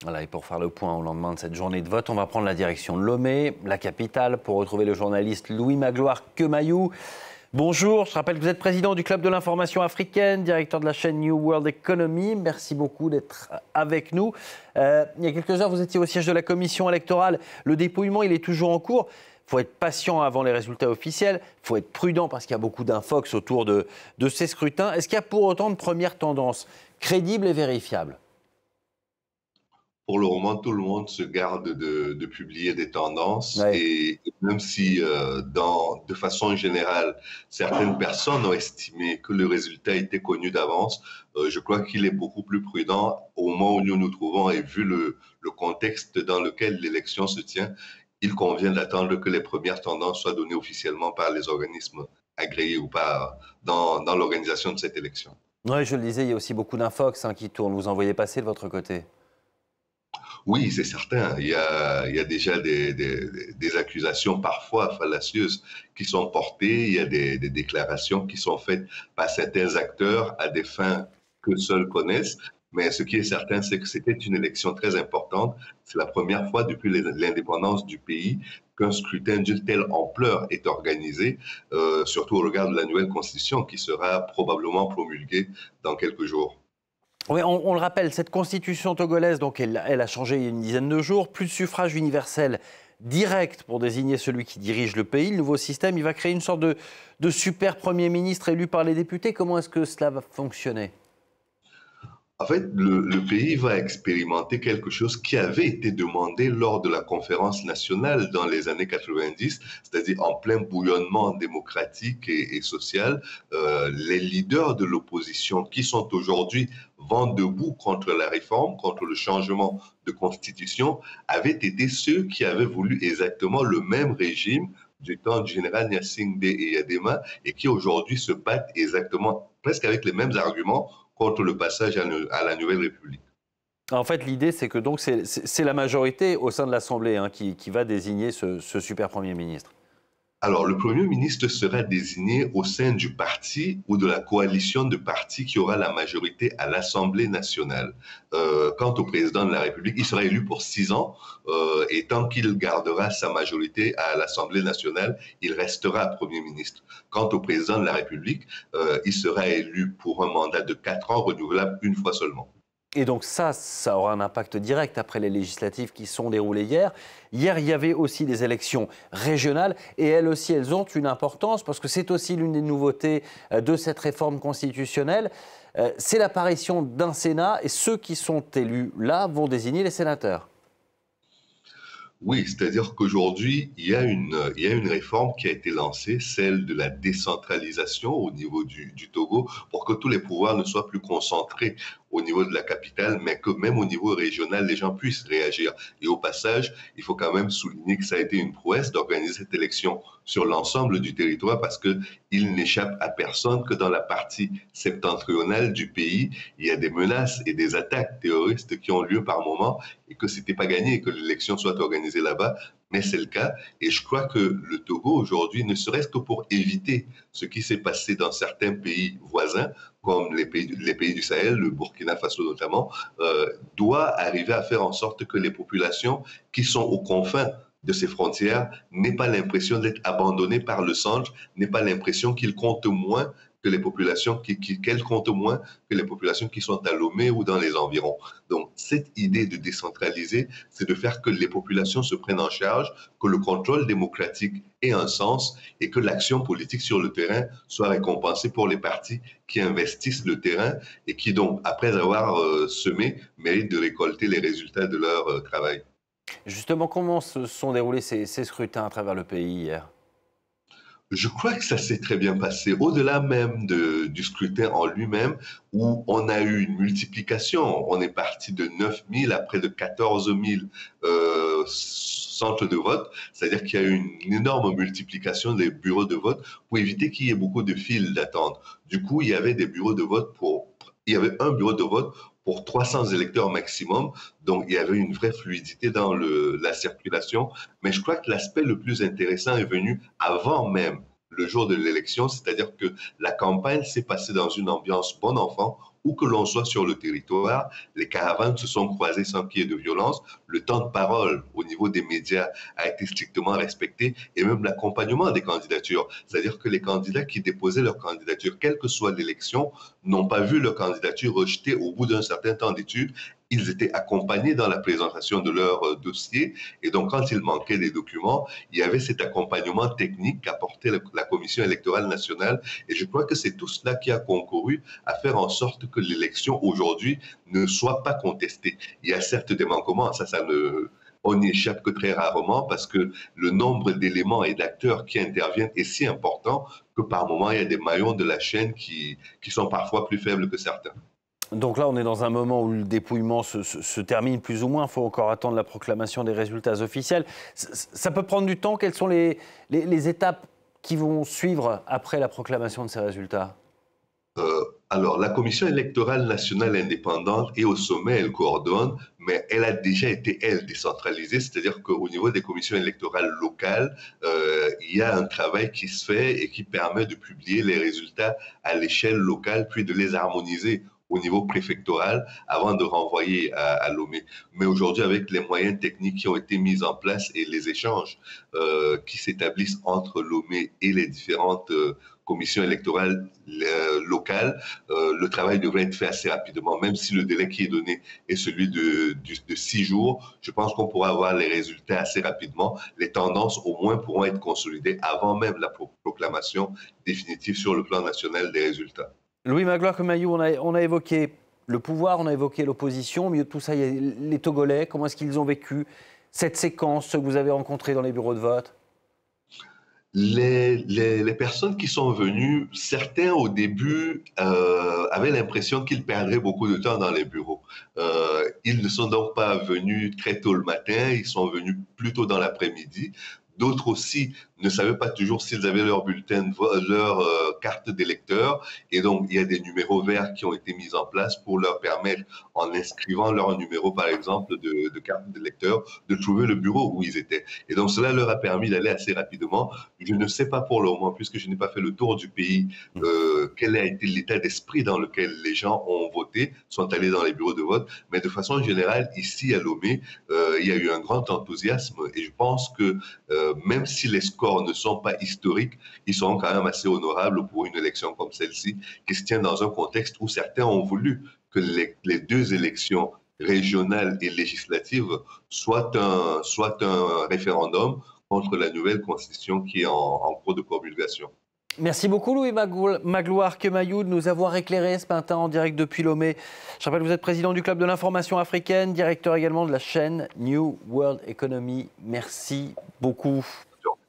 Voilà, et pour faire le point au lendemain de cette journée de vote, on va prendre la direction de Lomé, la capitale, pour retrouver le journaliste Louis Magloire Quemayou. Bonjour, je rappelle que vous êtes président du Club de l'information africaine, directeur de la chaîne New World Economy. Merci beaucoup d'être avec nous. Il y a quelques heures, vous étiez au siège de la commission électorale. Le dépouillement, il est toujours en cours. Il faut être patient avant les résultats officiels. Il faut être prudent parce qu'il y a beaucoup d'infox autour de ces scrutins. Est-ce qu'il y a pour autant de premières tendances crédibles et vérifiables ? Pour le moment, tout le monde se garde de publier des tendances Ouais. et même si de façon générale, certaines personnes ont estimé que le résultat était connu d'avance, je crois qu'il est beaucoup plus prudent au moment où nous nous trouvons et vu le contexte dans lequel l'élection se tient, il convient d'attendre que les premières tendances soient données officiellement par les organismes agréés ou pas dans l'organisation de cette élection. Oui, je le disais, il y a aussi beaucoup d'infox qui tournent. Vous en voyez passer de votre côté ? Oui, c'est certain. Il y a déjà des accusations parfois fallacieuses qui sont portées. Il y a des déclarations qui sont faites par certains acteurs à des fins que seuls connaissent. Mais ce qui est certain, c'est que c'était une élection très importante. C'est la première fois depuis l'indépendance du pays qu'un scrutin d'une telle ampleur est organisé, surtout au regard de la nouvelle constitution qui sera probablement promulguée dans quelques jours. Oui, on le rappelle, cette constitution togolaise, donc elle a changé il y a une dizaine de jours. Plus de suffrage universel direct pour désigner celui qui dirige le pays. Le nouveau système, il va créer une sorte de super Premier ministre élu par les députés. Comment est-ce que cela va fonctionner ? En fait, le pays va expérimenter quelque chose qui avait été demandé lors de la conférence nationale dans les années 90, c'est-à-dire en plein bouillonnement démocratique et social. Les leaders de l'opposition qui sont aujourd'hui vent debout contre la réforme, contre le changement de constitution, avaient été ceux qui avaient voulu exactement le même régime du temps du général Gnassingbé et Yadema et qui aujourd'hui se battent exactement, presque avec les mêmes arguments, contre le passage à la Nouvelle République. En fait, l'idée, c'est que donc c'est la majorité au sein de l'Assemblée qui va désigner ce super Premier ministre. Alors, le Premier ministre sera désigné au sein du parti ou de la coalition de partis qui aura la majorité à l'Assemblée nationale. Quant au président de la République, il sera élu pour 6 ans et tant qu'il gardera sa majorité à l'Assemblée nationale, il restera Premier ministre. Quant au président de la République, il sera élu pour un mandat de 4 ans renouvelable une fois seulement. Et donc ça aura un impact direct après les législatives qui sont déroulées hier. Hier, il y avait aussi des élections régionales et elles aussi, elles ont une importance parce que c'est aussi l'une des nouveautés de cette réforme constitutionnelle. C'est l'apparition d'un Sénat et ceux qui sont élus là vont désigner les sénateurs. Oui, c'est-à-dire qu'aujourd'hui, il y a une réforme qui a été lancée, celle de la décentralisation au niveau du Togo, pour que tous les pouvoirs ne soient plus concentrés au niveau de la capitale, mais que même au niveau régional, les gens puissent réagir. Et au passage, il faut quand même souligner que ça a été une prouesse d'organiser cette élection sur l'ensemble du territoire parce qu'il n'échappe à personne que dans la partie septentrionale du pays, il y a des menaces et des attaques terroristes qui ont lieu par moment et que c'était pas gagné que l'élection soit organisée là-bas, mais c'est le cas. Et je crois que le Togo aujourd'hui, ne serait-ce que pour éviter ce qui s'est passé dans certains pays voisins, comme les pays du Sahel, le Burkina Faso notamment, doit arriver à faire en sorte que les populations qui sont aux confins de ces frontières n'aient pas l'impression d'être abandonnées par le centre, n'aient pas l'impression qu'ils comptent moins que les populations qu'elles comptent moins que les populations qui sont à Lomé ou dans les environs. Donc, cette idée de décentraliser, c'est de faire que les populations se prennent en charge, que le contrôle démocratique ait un sens et que l'action politique sur le terrain soit récompensée pour les partis qui investissent le terrain et qui donc, après avoir semé, méritent de récolter les résultats de leur travail. Justement, comment se sont déroulés ces scrutins à travers le pays hier ? Je crois que ça s'est très bien passé, au-delà même du scrutin en lui-même, où on a eu une multiplication. On est parti de 9 000 à près de 14 000 centres de vote, c'est-à-dire qu'il y a eu une énorme multiplication des bureaux de vote pour éviter qu'il y ait beaucoup de files d'attente. Du coup, il y avait des bureaux de vote il y avait un bureau de vote pour 300 électeurs maximum, donc il y avait une vraie fluidité dans la circulation. Mais je crois que l'aspect le plus intéressant est venu avant même le jour de l'élection, c'est-à-dire que la campagne s'est passée dans une ambiance bon enfant où que l'on soit sur le territoire, les caravanes se sont croisées sans qu'il y ait de violence. Le temps de parole au niveau des médias a été strictement respecté et même l'accompagnement des candidatures. C'est-à-dire que les candidats qui déposaient leur candidature, quelle que soit l'élection, n'ont pas vu leur candidature rejetée au bout d'un certain temps d'études. Ils étaient accompagnés dans la présentation de leur dossier et donc quand il manquait des documents, il y avait cet accompagnement technique qu'apportait la Commission électorale nationale et je crois que c'est tout cela qui a concouru à faire en sorte que l'élection aujourd'hui ne soit pas contestée. Il y a certes des manquements, on n'y échappe que très rarement parce que le nombre d'éléments et d'acteurs qui interviennent est si important que par moment, il y a des maillons de la chaîne qui sont parfois plus faibles que certains. Donc là, on est dans un moment où le dépouillement se termine plus ou moins. Il faut encore attendre la proclamation des résultats officiels. Ça peut prendre du temps. Quelles sont les étapes qui vont suivre après la proclamation de ces résultats ? Alors, la Commission électorale nationale indépendante est au sommet, elle coordonne, mais elle a déjà été, elle, décentralisée, c'est-à-dire qu'au niveau des commissions électorales locales, il y a un travail qui se fait et qui permet de publier les résultats à l'échelle locale, puis de les harmoniser au niveau préfectoral avant de renvoyer à Lomé. Mais aujourd'hui, avec les moyens techniques qui ont été mis en place et les échanges qui s'établissent entre Lomé et les différentes commissions électorales locales, le travail devrait être fait assez rapidement, même si le délai qui est donné est celui de 6 jours. Je pense qu'on pourra avoir les résultats assez rapidement. Les tendances, au moins, pourront être consolidées avant même la proclamation définitive sur le plan national des résultats. Louis Magloire-Kemayou, on a évoqué le pouvoir, on a évoqué l'opposition. Au milieu de tout ça, il y a les Togolais. Comment est-ce qu'ils ont vécu cette séquence, ceux que vous avez rencontrés dans les bureaux de vote ? Les personnes qui sont venues, certains au début avaient l'impression qu'ils perdraient beaucoup de temps dans les bureaux. Ils ne sont donc pas venus très tôt le matin, ils sont venus plus tôt dans l'après-midi. D'autres aussi ne savaient pas toujours s'ils avaient leur bulletin de vote, leur carte d'électeur. Et donc, il y a des numéros verts qui ont été mis en place pour leur permettre, en inscrivant leur numéro, par exemple, de carte d'électeur, de trouver le bureau où ils étaient. Et donc, cela leur a permis d'aller assez rapidement. Je ne sais pas pour le moment, puisque je n'ai pas fait le tour du pays, quel a été l'état d'esprit dans lequel les gens ont voté, sont allés dans les bureaux de vote. Mais de façon générale, ici à Lomé, il y a eu un grand enthousiasme. Et je pense que même si les scores ne sont pas historiques, ils sont quand même assez honorables pour une élection comme celle-ci, qui se tient dans un contexte où certains ont voulu que les deux élections régionales et législatives soient un référendum contre la nouvelle constitution qui est en cours de promulgation. Merci beaucoup Louis Magloire-Kemayou de nous avoir éclairé ce matin en direct depuis Lomé. Je rappelle que vous êtes président du Club de l'information africaine, directeur également de la chaîne New World Economy. Merci beaucoup.